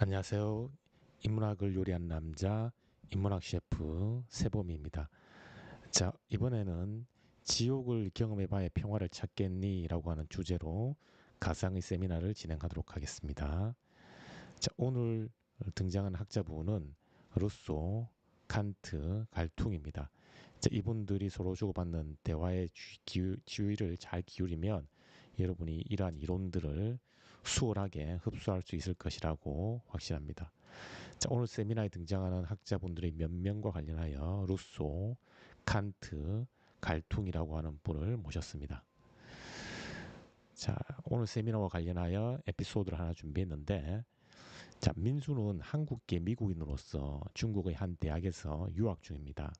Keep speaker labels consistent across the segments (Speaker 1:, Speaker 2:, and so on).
Speaker 1: 안녕하세요. 인문학을 요리한 남자, 인문학 셰프 세범입니다. 자, 이번에는 지옥을 경험해봐야 평화를 찾겠니? 라고 하는 주제로 가상의 세미나를 진행하도록 하겠습니다. 자, 오늘 등장한 학자분은 루소, 칸트, 갈퉁입니다. 자, 이분들이 서로 주고받는 대화의 주의를 잘 기울이면 여러분이 이러한 이론들을 수월하게 흡수할 수 있을 것이라고 확신합니다. 자, 오늘 세미나에 등장하는 학자분들의 면면과 관련하여 루소, 칸트, 갈퉁이라고 하는 분을 모셨습니다. 자, 오늘 세미나와 관련하여 에피소드를 하나 준비했는데, 자, 민수는 한국계 미국인으로서 중국의 한 대학에서 유학 중입니다.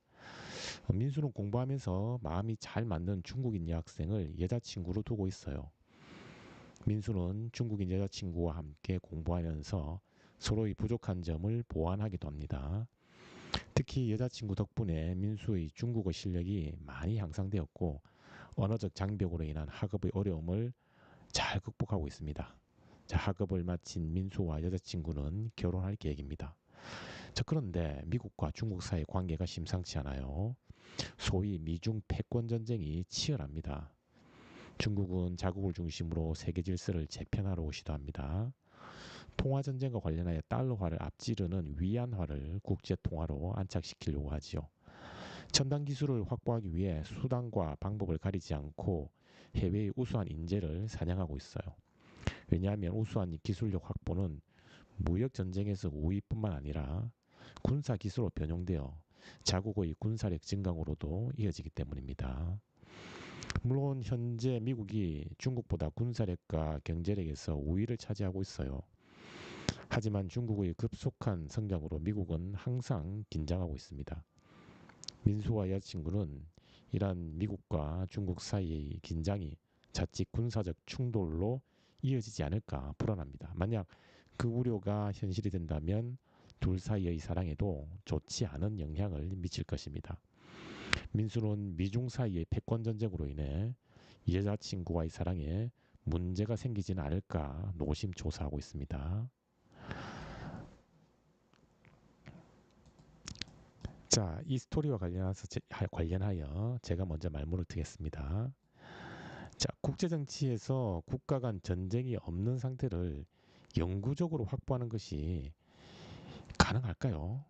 Speaker 1: 민수는 공부하면서 마음이 잘 맞는 중국인 여학생을 여자친구로 두고 있어요. 민수는 중국인 여자친구와 함께 공부하면서 서로의 부족한 점을 보완하기도 합니다. 특히 여자친구 덕분에 민수의 중국어 실력이 많이 향상되었고 언어적 장벽으로 인한 학업의 어려움을 잘 극복하고 있습니다. 자, 학업을 마친 민수와 여자친구는 결혼할 계획입니다. 자, 그런데 미국과 중국 사이 관계가 심상치 않아요. 소위 미중 패권 전쟁이 치열합니다. 중국은 자국을 중심으로 세계 질서를 재편하려고 시도합니다. 통화 전쟁과 관련하여 달러화를 앞지르는 위안화를 국제 통화로 안착시키려고 하지요. 첨단 기술을 확보하기 위해 수단과 방법을 가리지 않고 해외의 우수한 인재를 사냥하고 있어요. 왜냐하면 우수한 기술력 확보는 무역 전쟁에서 우위뿐만 아니라 군사 기술로 변형되어 자국의 군사력 증강으로도 이어지기 때문입니다. 물론 현재 미국이 중국보다 군사력과 경제력에서 우위를 차지하고 있어요. 하지만 중국의 급속한 성장으로 미국은 항상 긴장하고 있습니다. 민수와 여자친구는 이러한 미국과 중국 사이의 긴장이 자칫 군사적 충돌로 이어지지 않을까 불안합니다. 만약 그 우려가 현실이 된다면 둘 사이의 사랑에도 좋지 않은 영향을 미칠 것입니다. 민수는 미중 사이의 패권 전쟁으로 인해 여자친구와의 사랑에 문제가 생기지는 않을까 노심초사하고 있습니다. 자, 이 스토리와 관련하여 제가 먼저 말문을 트겠습니다. 자, 국제정치에서 국가 간 전쟁이 없는 상태를 영구적으로 확보하는 것이 가능할까요?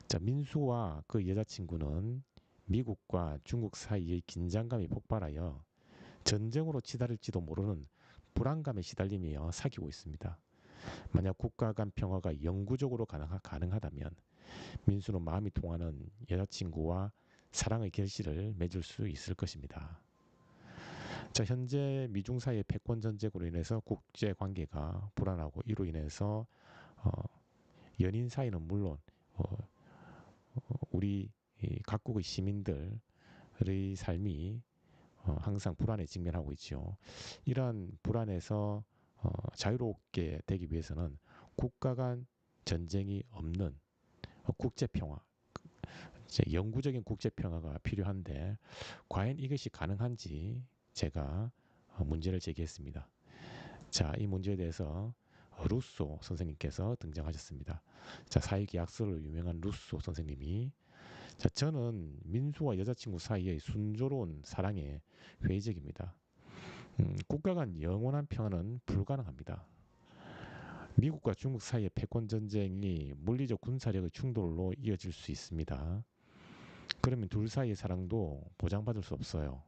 Speaker 1: 자, 민수와 그 여자친구는 미국과 중국 사이의 긴장감이 폭발하여 전쟁으로 치달을지도 모르는 불안감에 시달리며 사귀고 있습니다. 만약 국가 간 평화가 영구적으로 가능하다면 민수는 마음이 통하는 여자친구와 사랑의 결실을 맺을 수 있을 것입니다. 자, 현재 미중 사이의 패권 전쟁으로 인해서 국제 관계가 불안하고 이로 인해서 어, 연인 사이는 물론 어, 우리 각국의 시민들의 삶이 항상 불안에 직면하고 있죠. 이러한 불안에서 자유롭게 되기 위해서는 국가 간 전쟁이 없는 국제 평화, 영구적인 국제 평화가 필요한데 과연 이것이 가능한지 제가 문제를 제기했습니다. 자, 이 문제에 대해서 루소 선생님께서 등장하셨습니다. 자, 사회계약서로 유명한 루소 선생님이 자, 저는 민수와 여자친구 사이의 순조로운 사랑에 회의적입니다. 국가 간 영원한 평화는 불가능합니다. 미국과 중국 사이의 패권 전쟁이 물리적 군사력의 충돌로 이어질 수 있습니다. 그러면 둘 사이의 사랑도 보장받을 수 없어요.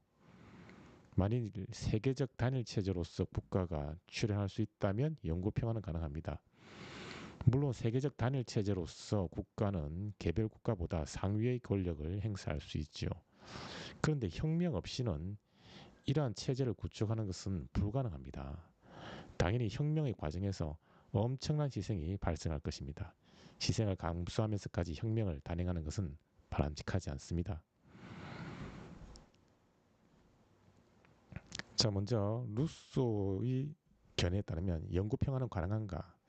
Speaker 1: 만일 세계적 단일 체제로서 국가가 출현할 수 있다면 영구 평화는 가능합니다. 물론 세계적 단일 체제로서 국가는 개별 국가보다 상위의 권력을 행사할 수 있죠. 그런데 혁명 없이는 이러한 체제를 구축하는 것은 불가능합니다. 당연히 혁명의 과정에서 엄청난 희생이 발생할 것입니다. 희생을 감수하면서까지 혁명을 단행하는 것은 바람직하지 않습니다. 자, 먼저 루소의 견해에 따르면 영구 평화는 가능한가?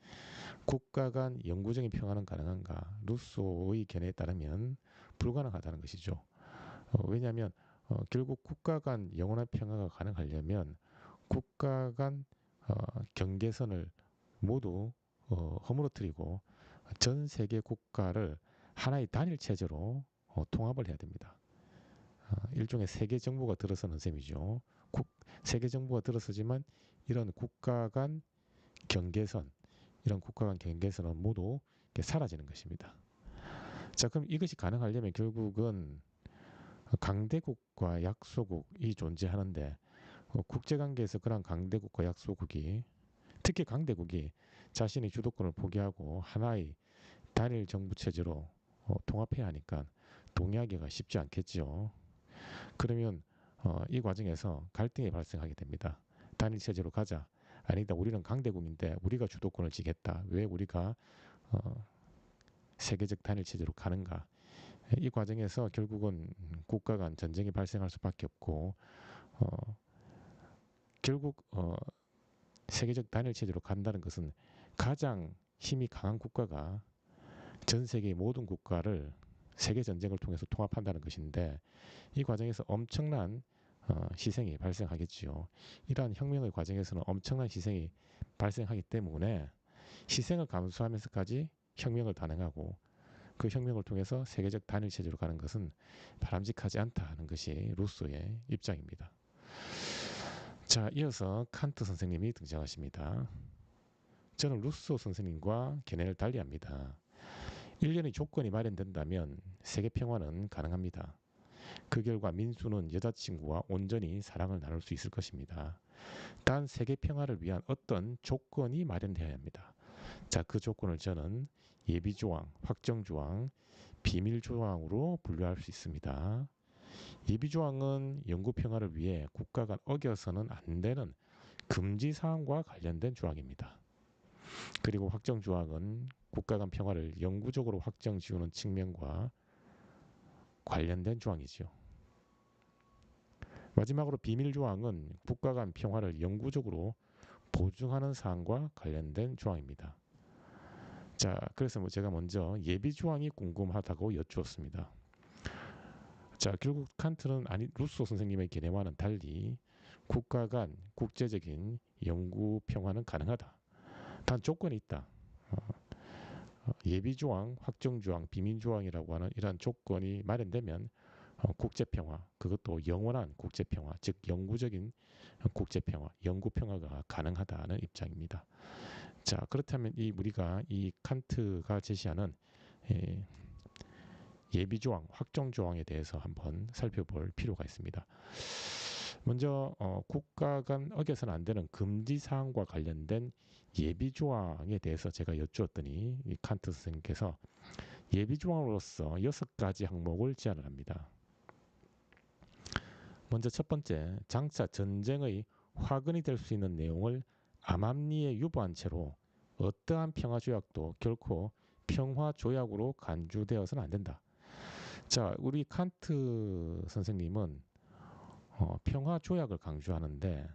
Speaker 1: 국가 간 영구적인 평화는 가능한가? 루소의 견해에 따르면 불가능하다는 것이죠. 왜냐하면 결국 국가 간 영원한 평화가 가능하려면 국가 간 경계선을 모두 허물어뜨리고 전 세계 국가를 하나의 단일 체제로 통합을 해야 됩니다. 일종의 세계 정부가 들어서는 셈이죠. 세계 정부가 들어서지만 이런 국가 간 경계선, 이런 국가 간 경계선은 모두 사라지는 것입니다. 자, 그럼 이것이 가능하려면 결국은 강대국과 약소국이 존재하는데 국제관계에서 그런 강대국과 약소국이 특히 강대국이 자신의 주도권을 포기하고 하나의 단일 정부 체제로 통합해야 하니까 동의하기가 쉽지 않겠죠. 그러면 이 과정에서 갈등이 발생하게 됩니다. 단일 체제로 가자. 아니다. 우리는 강대국인데 우리가 주도권을 지겠다. 왜 우리가 세계적 단일 체제로 가는가? 이 과정에서 결국은 국가 간 전쟁이 발생할 수밖에 없고 결국 세계적 단일 체제로 간다는 것은 가장 힘이 강한 국가가 전 세계의 모든 국가를 세계 전쟁을 통해서 통합한다는 것인데 이 과정에서 엄청난 희생이 발생하겠지요. 이러한 혁명의 과정에서는 엄청난 희생이 발생하기 때문에 희생을 감수하면서까지 혁명을 단행하고 그 혁명을 통해서 세계적 단일 체제로 가는 것은 바람직하지 않다는 것이 루소의 입장입니다. 자, 이어서 칸트 선생님이 등장하십니다. 저는 루소 선생님과 견해를 달리합니다. 일련의 조건이 마련된다면 세계 평화는 가능합니다. 그 결과 민수는 여자친구와 온전히 사랑을 나눌 수 있을 것입니다. 단 세계 평화를 위한 어떤 조건이 마련되어야 합니다. 자, 그 조건을 저는 예비조항, 확정조항, 비밀조항으로 분류할 수 있습니다. 예비조항은 영구평화를 위해 국가가 어겨서는 안 되는 금지사항과 관련된 조항입니다. 그리고 확정조항은 국가 간 평화를 영구적으로 확정 지우는 측면과 관련된 조항이죠. 마지막으로 비밀조항은 국가 간 평화를 영구적으로 보증하는 사항과 관련된 조항입니다. 자, 그래서 제가 먼저 예비조항이 궁금하다고 여쭈었습니다. 자, 결국 칸트는 루소 선생님의 견해와는 달리 국가 간 국제적인 영구 평화는 가능하다. 단 조건이 있다. 예비조항, 확정조항, 비밀조항이라고 하는 이러한 조건이 마련되면 국제평화, 그것도 영원한 국제평화, 즉 영구적인 국제평화, 영구평화가 가능하다는 입장입니다. 자, 그렇다면 우리가 이 칸트가 제시하는 예비조항, 확정조항에 대해서 한번 살펴볼 필요가 있습니다. 먼저 국가 간 어겨서는 안 되는 금지사항과 관련된 예비조항에 대해서 제가 여쭈었더니 이 칸트 선생님께서 예비조항으로서 6가지 항목을 제안을 합니다. 먼저 첫 번째, 장차 전쟁의 화근이 될 수 있는 내용을 암암리에 유보한 채로 어떠한 평화조약도 결코 평화조약으로 간주되어서는 안 된다. 자, 우리 칸트 선생님은 평화조약을 강조하는데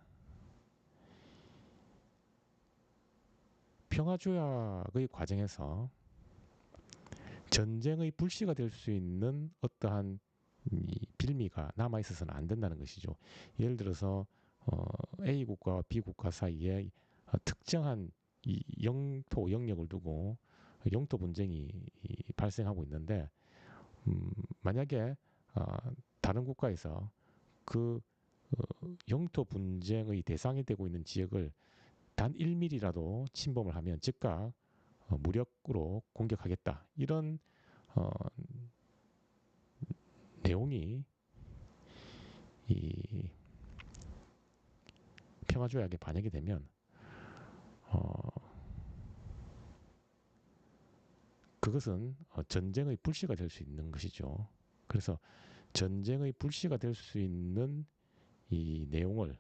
Speaker 1: 평화조약의 과정에서 전쟁의 불씨가 될 수 있는 어떠한 빌미가 남아있어서는 안 된다는 것이죠. 예를 들어서 A 국가와 B 국가 사이에 특정한 영토 영역을 두고 영토 분쟁이 발생하고 있는데 만약에 다른 국가에서 그 영토 분쟁의 대상이 되고 있는 지역을 단 1mm라도 침범을 하면 즉각 무력으로 공격하겠다. 이런 내용이 이 평화조약에 반영이 되면 그것은 전쟁의 불씨가 될 수 있는 것이죠. 그래서 전쟁의 불씨가 될 수 있는 이 내용을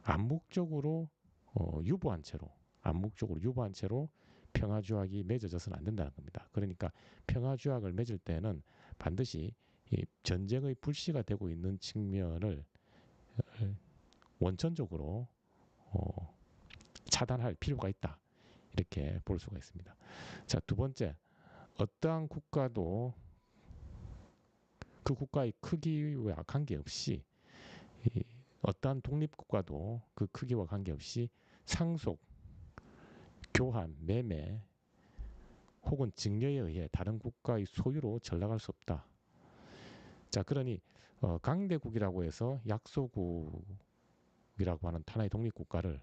Speaker 1: 암묵적으로 유보한 채로 평화조약이 맺어져서는 안 된다는 겁니다. 그러니까 평화조약을 맺을 때는 반드시 이 전쟁의 불씨가 되고 있는 측면을 원천적으로 차단할 필요가 있다. 이렇게 볼 수가 있습니다. 자, 두 번째, 어떠한 국가도 그 국가의 크기와 관계없이 어떠한 독립국가도 그 크기와 관계없이 상속, 교환, 매매 혹은 증여에 의해 다른 국가의 소유로 전락할 수 없다. 자, 그러니 강대국이라고 해서 약소국이라고 하는 하나의 독립국가를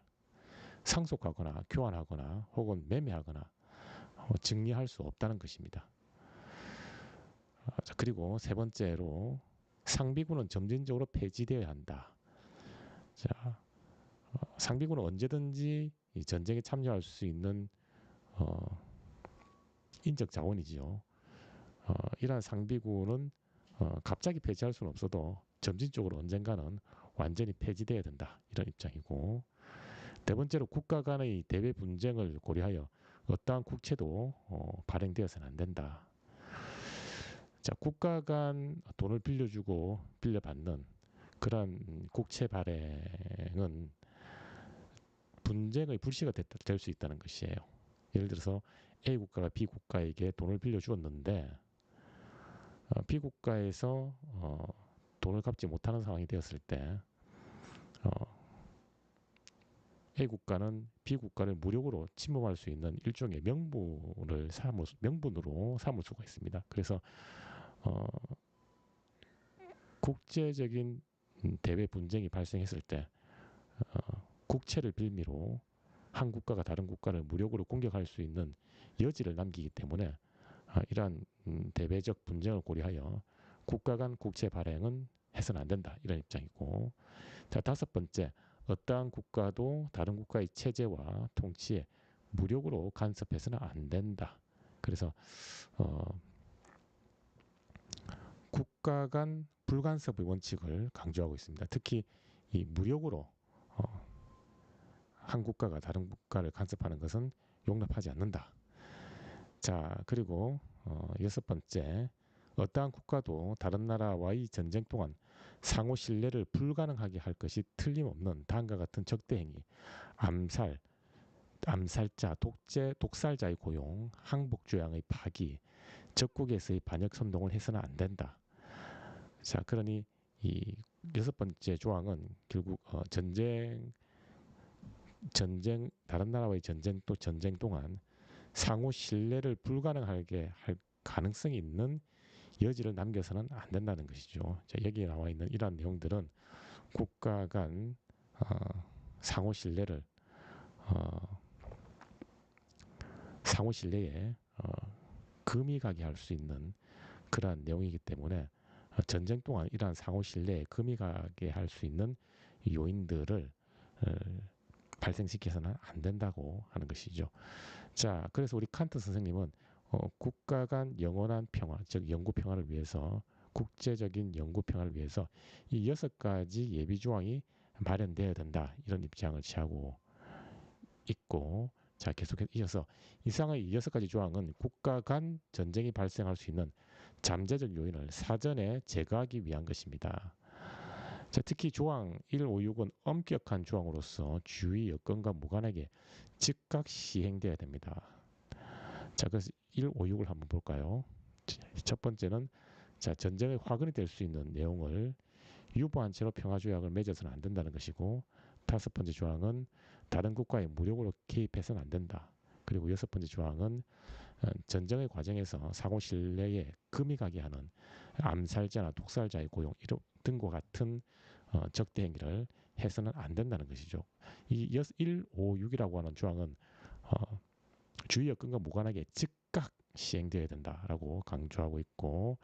Speaker 1: 상속하거나 교환하거나 혹은 매매하거나 증여할 수 없다는 것입니다. 자, 그리고 세 번째로 상비군은 점진적으로 폐지되어야 한다. 자, 상비군은 언제든지 이 전쟁에 참여할 수 있는 인적 자원이지요. 이러한 상비군은 갑자기 폐지할 수는 없어도 점진적으로 언젠가는 완전히 폐지돼야 된다. 이런 입장이고, 네 번째로 국가 간의 대외 분쟁을 고려하여 어떠한 국채도 발행되어서는 안 된다. 자, 국가 간 돈을 빌려주고 빌려받는 그런 국채 발행은 분쟁의 불씨가 될 수 있다는 것이에요. 예를 들어서 A 국가가 B 국가에게 돈을 빌려주었는데 B 국가에서 돈을 갚지 못하는 상황이 되었을 때 A 국가는 B 국가를 무력으로 침범할 수 있는 일종의 명분으로 삼을 수가 있습니다. 그래서 국제적인 대외 분쟁이 발생했을 때 국채를 빌미로 한 국가가 다른 국가를 무력으로 공격할 수 있는 여지를 남기기 때문에 이러한 대외적 분쟁을 고려하여 국가 간 국채 발행은 해서는 안 된다. 이런 입장이고, 자, 다섯 번째, 어떠한 국가도 다른 국가의 체제와 통치에 무력으로 간섭해서는 안 된다. 그래서 국가 간 불간섭의 원칙을 강조하고 있습니다. 특히 이 무력으로 한 국가가 다른 국가를 간섭하는 것은 용납하지 않는다. 자, 그리고 여섯 번째, 어떠한 국가도 다른 나라와의 전쟁 동안 상호 신뢰를 불가능하게 할 것이 틀림없는 다음과 같은 적대 행위, 암살, 암살자, 독살자의 고용, 항복조약의 파기, 적국에서의 반역 선동을 해서는 안 된다. 자, 그러니 이 여섯 번째 조항은 결국 전쟁 다른 나라와의 전쟁 동안 상호 신뢰를 불가능하게 할 가능성이 있는 여지를 남겨서는 안 된다는 것이죠. 자, 여기에 나와 있는 이러한 내용들은 국가 간 상호 신뢰를 상호 신뢰에 금이 가게 할 수 있는 그러한 내용이기 때문에 전쟁 동안 이러한 상호 신뢰에 금이 가게 할 수 있는 요인들을 발생시켜서는 안 된다고 하는 것이죠. 자, 그래서 우리 칸트 선생님은 국가 간 영원한 평화, 즉 영구 평화를 위해서 국제적인 영구 평화를 위해서 이 여섯 가지 예비 조항이 마련되어야 된다. 이런 입장을 취하고 있고, 자, 계속해서 이어서 이상의 여섯 가지 조항은 국가 간 전쟁이 발생할 수 있는 잠재적 요인을 사전에 제거하기 위한 것입니다. 자, 특히 조항 1, 5, 6은 엄격한 조항으로서 주의 여건과 무관하게 즉각 시행되어야 됩니다. 자, 그래서 1, 5, 6을 한번 볼까요? 첫 번째는 자, 전쟁의 화근이 될 수 있는 내용을 유보한 채로 평화조약을 맺어서는 안 된다는 것이고, 다섯 번째 조항은 다른 국가에 무력으로 개입해서는 안 된다. 그리고 여섯 번째 조항은 전쟁의 과정에서 상호 신뢰에 금이 가게 하는 암살자나 독살자의 고용 등과 같은 적대 행위를 해서는 안 된다는 것이죠. 이 1, 5, 6이라고 하는 조항은 주의 여건과 무관하게 즉각 시행되어야 된다라고 강조하고 있고,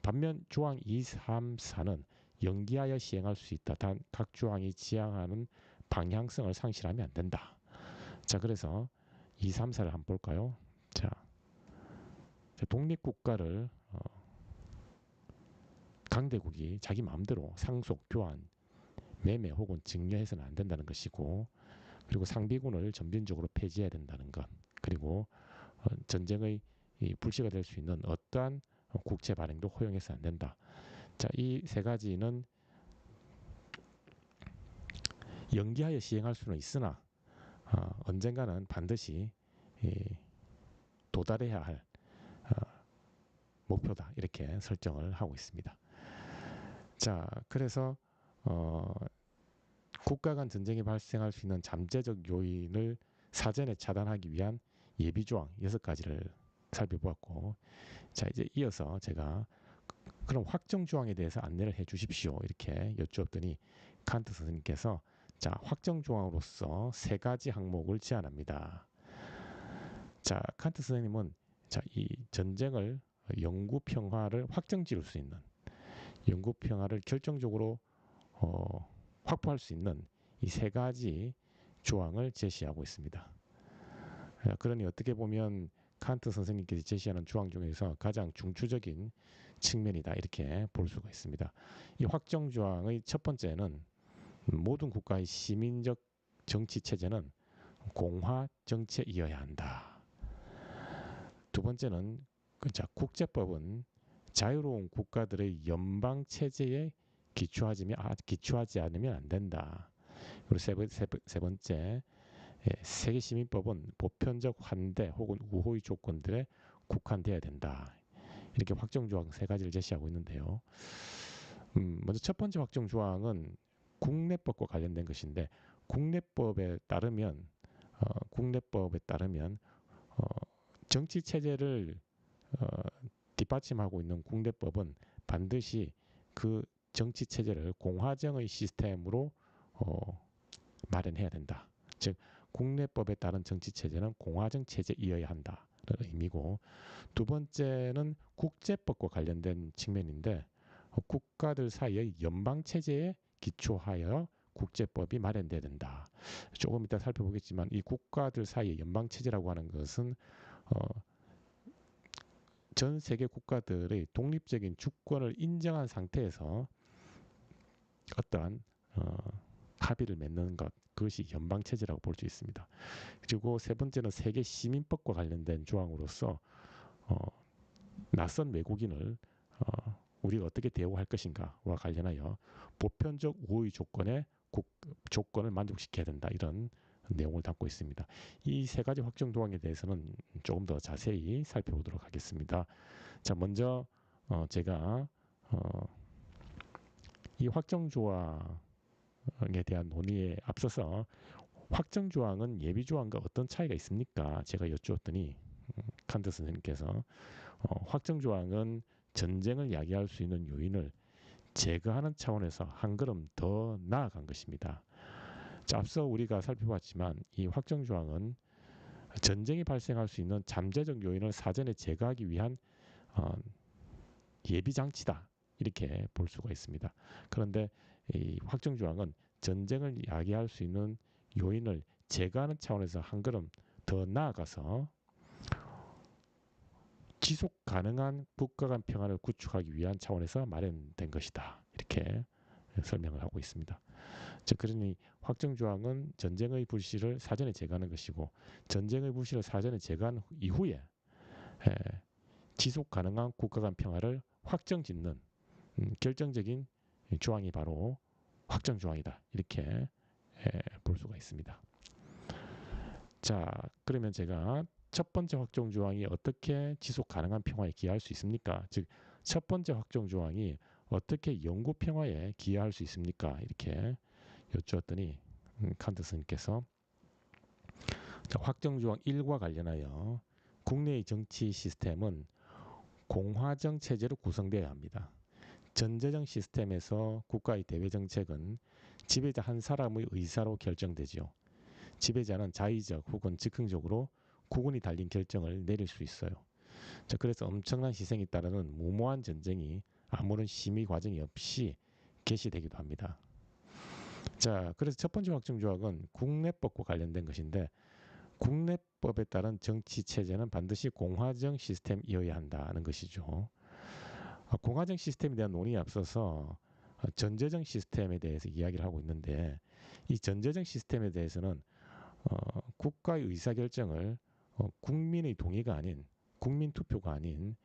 Speaker 1: 반면 조항 2, 3, 4는 연기하여 시행할 수 있다. 단 각 조항이 지향하는 방향성을 상실하면 안 된다. 자, 그래서 2, 3, 4를 한번 볼까요? 자, 독립국가를 강대국이 자기 마음대로 상속, 교환, 매매 혹은 증여해서는 안 된다는 것이고, 그리고 상비군을 점진적으로 폐지해야 된다는 것, 그리고 전쟁의 불씨가 될 수 있는 어떠한 국채 발행도 허용해서 안 된다. 자, 이 세 가지는 연기하여 시행할 수는 있으나 언젠가는 반드시 도달해야 할 목표다, 이렇게 설정을 하고 있습니다. 자, 그래서 국가 간 전쟁이 발생할 수 있는 잠재적 요인을 사전에 차단하기 위한 예비조항 6가지를 살펴보았고, 자 이제 이어서 제가 그럼 확정조항에 대해서 안내를 해 주십시오 이렇게 여쭈었더니 칸트 선생님께서 자 확정조항으로서 3가지 항목을 제안합니다. 자 칸트 선생님은 자 이 전쟁을 영구평화를 확정 지을 수 있는 영구평화를 결정적으로 확보할 수 있는 이 3가지 조항을 제시하고 있습니다. 그러니 어떻게 보면 칸트 선생님께서 제시하는 조항 중에서 가장 중추적인 측면이다 이렇게 볼 수가 있습니다. 이 확정 조항의 첫 번째는 모든 국가의 시민적 정치 체제는 공화 정체이어야 한다. 두 번째는 국제법은 자유로운 국가들의 연방 체제에 기초하지 않으면 안 된다. 그리고 세 번째, 세계시민법은 보편적 환대 혹은 우호의 조건들에 국한돼야 된다. 이렇게 확정조항 3가지를 제시하고 있는데요. 먼저 첫 번째 확정조항은 국내법과 관련된 것인데 국내법에 따르면 정치 체제를 뒷받침하고 있는 국내법은 반드시 그 정치 체제를 공화정의 시스템으로 마련해야 된다. 즉 국내법에 따른 정치 체제는 공화정 체제이어야 한다는 의미고, 두 번째는 국제법과 관련된 측면인데 국가들 사이의 연방 체제에 기초하여 국제법이 마련돼야 된다. 조금 이따 살펴보겠지만 이 국가들 사이의 연방 체제라고 하는 것은 전 세계 국가들의 독립적인 주권을 인정한 상태에서 어떠한 합의를 맺는 것, 그것이 연방체제라고 볼 수 있습니다. 그리고 세 번째는 세계 시민법과 관련된 조항으로서 낯선 외국인을 우리가 어떻게 대우할 것인가와 관련하여 보편적 우호의 조건을 만족시켜야 된다. 이런 내용을 담고 있습니다. 이 3가지 확정 조항에 대해서는 조금 더 자세히 살펴보도록 하겠습니다. 자, 먼저 제가 이 확정 조항에 대한 논의에 앞서서 확정 조항은 예비 조항과 어떤 차이가 있습니까? 제가 여쭈었더니 칸트 선생님께서 확정 조항은 전쟁을 야기할 수 있는 요인을 제거하는 차원에서 한 걸음 더 나아간 것입니다. 자, 앞서 우리가 살펴봤지만 이 확정 조항은 전쟁이 발생할 수 있는 잠재적 요인을 사전에 제거하기 위한 예비 장치다 이렇게 볼 수가 있습니다. 그런데 이 확정 조항은 전쟁을 야기할 수 있는 요인을 제거하는 차원에서 한 걸음 더 나아가서 지속 가능한 국가 간 평화를 구축하기 위한 차원에서 마련된 것이다. 이렇게 설명을 하고 있습니다. 즉 그러니 확정 조항은 전쟁의 불씨를 사전에 제거하는 것이고 전쟁의 불씨를 사전에 제거한 이후에 지속 가능한 국가 간 평화를 확정짓는 결정적인 조항이 바로 확정 조항이다. 이렇게 볼 수가 있습니다. 자, 그러면 제가 첫 번째 확정 조항이 어떻게 지속 가능한 평화에 기여할 수 있습니까? 즉, 첫 번째 확정 조항이 어떻게 영구 평화에 기여할 수 있습니까? 이렇게 여쭈었더니 칸트 스님께서 확정 조항 1과 관련하여 국내의 정치 시스템은 공화정 체제로 구성되어야 합니다. 전제정 시스템에서 국가의 대외 정책은 지배자 한 사람의 의사로 결정되지요. 지배자는 자의적 혹은 즉흥적으로 국운이 달린 결정을 내릴 수 있어요. 자, 그래서 엄청난 희생이 따르는 무모한 전쟁이 아무런 심의 과정이 없이 개시되기도 합니다. 자, 그래서 첫 번째 확정 조항은 국내법과 관련된 것인데 국내법에 따른 정치 체제는 반드시 공화정 시스템이어야 한다는 것이죠. 공화정 시스템에 대한 논의에 앞서서 전제정 시스템에 대해서 이야기를 하고 있는데 이 전제정 시스템에 대해서는 국가의 의사결정을 국민의 동의가 아닌 국민 투표가 아닌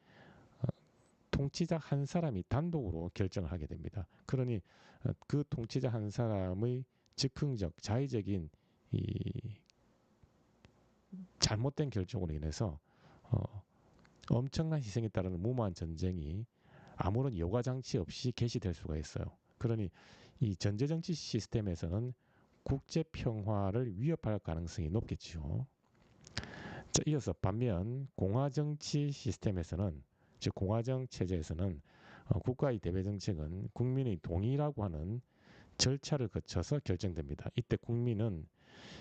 Speaker 1: 통치자 한 사람이 단독으로 결정을 하게 됩니다. 그러니 그 통치자 한 사람의 즉흥적 자의적인 이 잘못된 결정으로 인해서 엄청난 희생에 따르는 무모한 전쟁이 아무런 여과 장치 없이 개시될 수가 있어요. 그러니 이 전제정치 시스템에서는 국제 평화를 위협할 가능성이 높겠지요. 자, 이어서 반면 공화정치 시스템에서는, 즉 공화정 체제에서는 국가의 대외 정책은 국민의 동의라고 하는 절차를 거쳐서 결정됩니다. 이때 국민은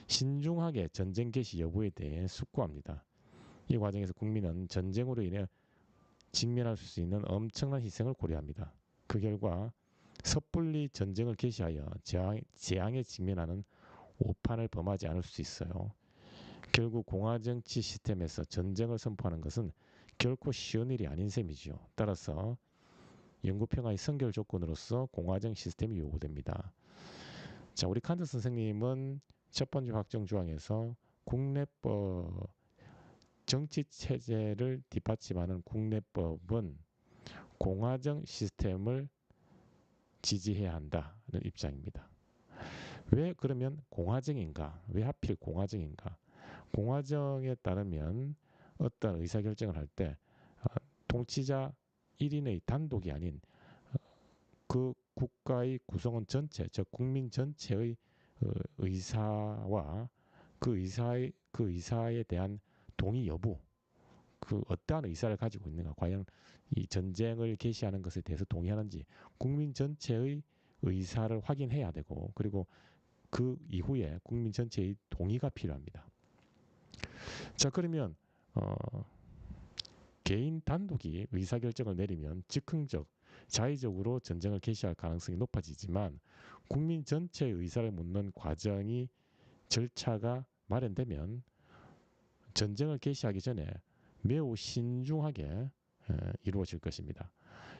Speaker 1: 신중하게 전쟁 개시 여부에 대해 숙고합니다. 이 과정에서 국민은 전쟁으로 인해 직면할 수 있는 엄청난 희생을 고려합니다. 그 결과 섣불리 전쟁을 개시하여 재앙에 직면하는 오판을 범하지 않을 수 있어요. 결국 공화정치 시스템에서 전쟁을 선포하는 것은 결코 쉬운 일이 아닌 셈이지요. 따라서 영구평화의 선결 조건으로서 공화정 시스템이 요구됩니다. 자, 우리 칸트 선생님은 첫 번째 확정 조항에서 국내법, 정치 체제를 뒷받침하는 국내법은 공화정 시스템을 지지해야 한다는 입장입니다. 왜 그러면 공화정인가? 왜 하필 공화정인가? 공화정에 따르면 어떤 의사결정을 할 때 통치자 1인의 단독이 아닌 그 국가의 구성원 전체, 즉 국민 전체의 의사와 그 의사에 대한 동의 여부, 그 어떠한 의사를 가지고 있는가, 과연 이 전쟁을 개시하는 것에 대해서 동의하는지 국민 전체의 의사를 확인해야 되고, 그리고 그 이후에 국민 전체의 동의가 필요합니다. 자, 그러면 개인 단독이 의사결정을 내리면 즉흥적, 자의적으로 전쟁을 개시할 가능성이 높아지지만 국민 전체의 의사를 묻는 과정이 절차가 마련되면 전쟁을 개시하기 전에 매우 신중하게 이루어질 것입니다.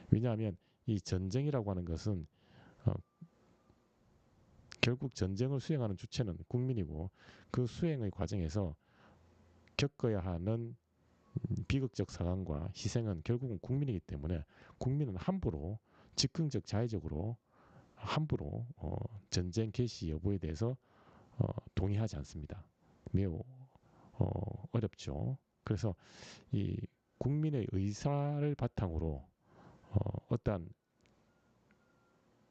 Speaker 1: 왜냐하면 이 전쟁이라고 하는 것은 결국 전쟁을 수행하는 주체는 국민이고, 그 수행의 과정에서 겪어야 하는 비극적 상황과 희생은 결국은 국민이기 때문에 국민은 함부로 즉흥적 자의적으로 함부로 전쟁 개시 여부에 대해서 동의하지 않습니다. 매우 어렵죠. 그래서 이 국민의 의사를 바탕으로 어떠한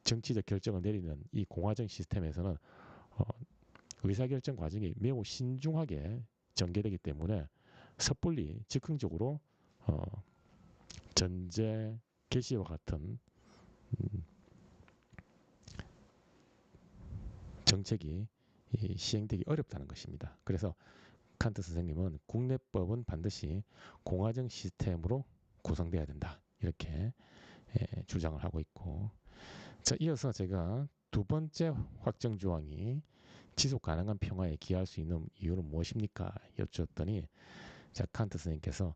Speaker 1: 정치적 결정을 내리는 이 공화정 시스템에서는 의사결정 과정이 매우 신중하게 전개되기 때문에 섣불리 즉흥적으로 전쟁 개시와 같은 정책이 시행되기 어렵다는 것입니다. 그래서 칸트 선생님은 국내법은 반드시 공화정 시스템으로 구성돼야 된다, 이렇게 주장을 하고 있고, 자, 이어서 제가 두 번째 확정 조항이 지속 가능한 평화에 기여할 수 있는 이유는 무엇입니까? 여쭈었더니, 자, 칸트 선생님께서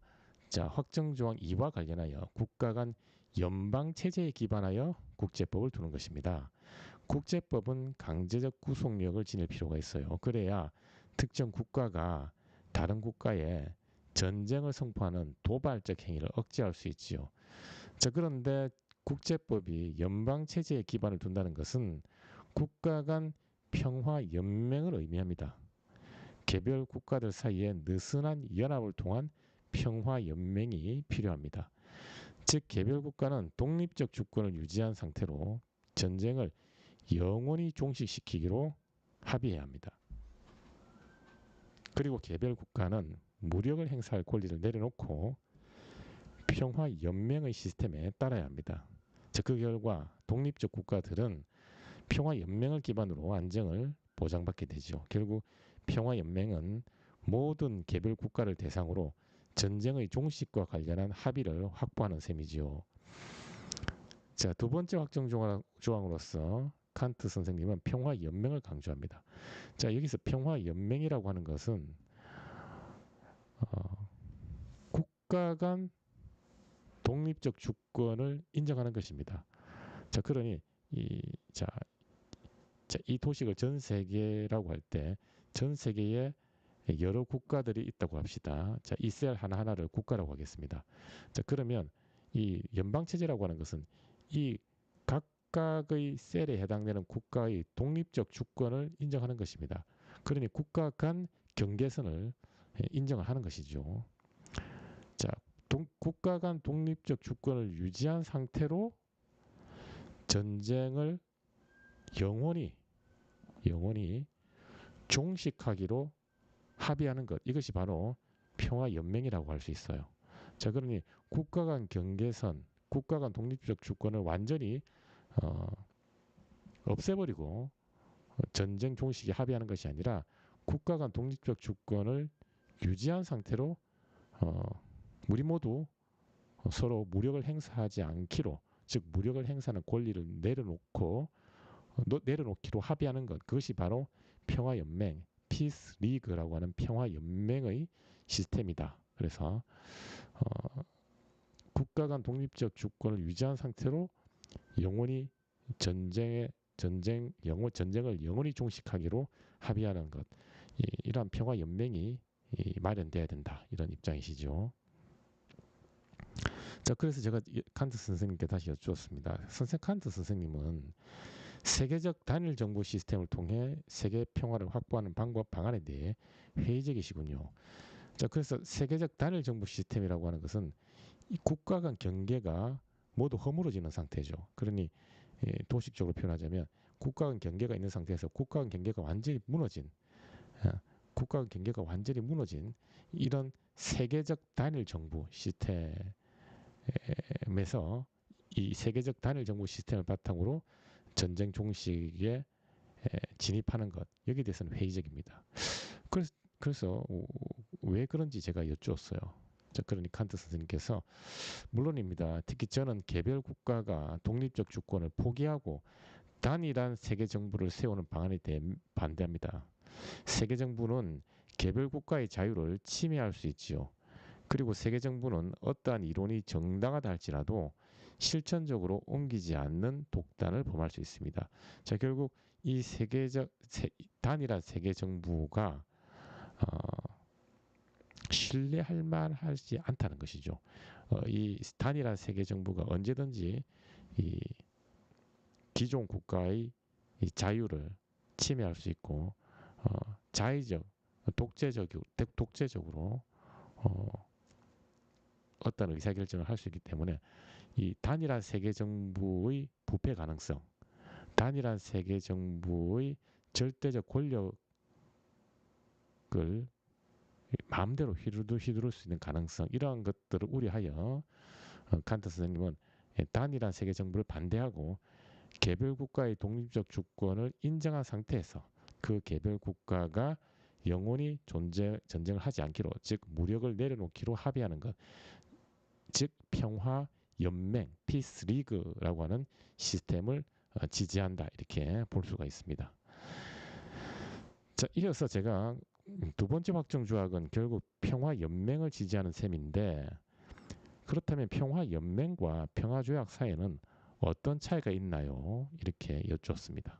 Speaker 1: 자, 확정 조항 2와 관련하여 국가 간 연방 체제에 기반하여 국제법을 두는 것입니다. 국제법은 강제적 구속력을 지닐 필요가 있어요. 그래야 특정 국가가 다른 국가에 전쟁을 선포하는 도발적 행위를 억제할 수 있지요. 자, 그런데 국제법이 연방 체제에 기반을 둔다는 것은 국가 간 평화 연맹을 의미합니다. 개별 국가들 사이에 느슨한 연합을 통한 평화 연맹이 필요합니다. 즉 개별 국가는 독립적 주권을 유지한 상태로 전쟁을 영원히 종식시키기로 합의해야 합니다. 그리고 개별 국가는 무력을 행사할 권리를 내려놓고 평화 연맹의 시스템에 따라야 합니다. 즉 그 결과 독립적 국가들은 평화 연맹을 기반으로 안정을 보장받게 되죠. 결국 평화 연맹은 모든 개별 국가를 대상으로 전쟁의 종식과 관련한 합의를 확보하는 셈이지요. 자, 두 번째 확정 조항으로서 칸트 선생님은 평화 연맹을 강조합니다. 자, 여기서 평화 연맹이라고 하는 것은 국가 간 독립적 주권을 인정하는 것입니다. 자, 그러니 이 도식을 전 세계라고 할 때 전 세계에 여러 국가들이 있다고 합시다. 자, 이 셀 하나하나를 국가라고 하겠습니다. 자, 그러면 이 연방 체제라고 하는 것은 이 각각의 셀에 해당되는 국가의 독립적 주권을 인정하는 것입니다. 그러니 국가 간 경계선을 인정을 하는 것이죠. 자, 국가 간 독립적 주권을 유지한 상태로 전쟁을 영원히 영원히 종식하기로 합의하는 것, 이것이 바로 평화연맹이라고 할 수 있어요. 자, 그러니 국가 간 경계선, 국가 간 독립적 주권을 완전히 없애버리고 전쟁 종식에 합의하는 것이 아니라 국가 간 독립적 주권을 유지한 상태로 우리 모두 서로 무력을 행사하지 않기로, 즉 무력을 행사하는 권리를 내려놓기로 합의하는 것, 그것이 바로 평화연맹, 피스 리그라고 하는 평화연맹의 시스템이다. 그래서 국가 간 독립적 주권을 유지한 상태로 영원히 전쟁을 영원히 종식하기로 합의하는 것, 이러한 평화연맹이 마련돼야 된다, 이런 입장이시죠. 자, 그래서 제가 칸트 선생님께 다시 여쭈었습니다. 칸트 선생님은 세계적 단일 정부 시스템을 통해 세계 평화를 확보하는 방법 방안에 대해 회의적이시군요. 자, 그래서 세계적 단일 정부 시스템이라고 하는 것은 이 국가 간 경계가 모두 허물어지는 상태죠. 그러니 도식적으로 표현하자면 국가 간 경계가 있는 상태에서 국가 간 경계가 완전히 무너진, 국가 간 경계가 완전히 무너진 이런 세계적 단일 정부 시스템에서 이 세계적 단일 정부 시스템을 바탕으로 전쟁 종식에 진입하는 것, 여기에 대해서는 회의적입니다. 그래서 왜 그런지 제가 여쭈었어요. 자, 그러니 칸트 선생님께서 물론입니다. 특히 저는 개별 국가가 독립적 주권을 포기하고 단일한 세계 정부를 세우는 방안에 대해 반대합니다. 세계 정부는 개별 국가의 자유를 침해할 수 있지요. 그리고 세계 정부는 어떠한 이론이 정당하다 할지라도 실천적으로 옮기지 않는 독단을 범할 수 있습니다. 자, 결국 이 단일한 세계 정부가 신뢰할 만하지 않다는 것이죠. 이 단일한 세계 정부가 언제든지 이 기존 국가의 이 자유를 침해할 수 있고 자의적, 독재적으로 어떤 의사결정을 할 수 있기 때문에 이 단일한 세계 정부의 부패 가능성, 단일한 세계 정부의 절대적 권력을 마음대로 휘두를 수 있는 가능성, 이러한 것들을 우려하여 칸트 선생님은 단일한 세계 정부를 반대하고 개별 국가의 독립적 주권을 인정한 상태에서 그 개별 국가가 영원히 전쟁을 하지 않기로, 즉 무력을 내려놓기로 합의하는 것, 즉 평화 연맹, 피스 리그라고 하는 시스템을 지지한다, 이렇게 볼 수가 있습니다. 자, 이어서 제가 두 번째 확정 조약은 결국 평화 연맹을 지지하는 셈인데, 그렇다면 평화 연맹과 평화 조약 사이에는 어떤 차이가 있나요? 이렇게 여쭙습니다.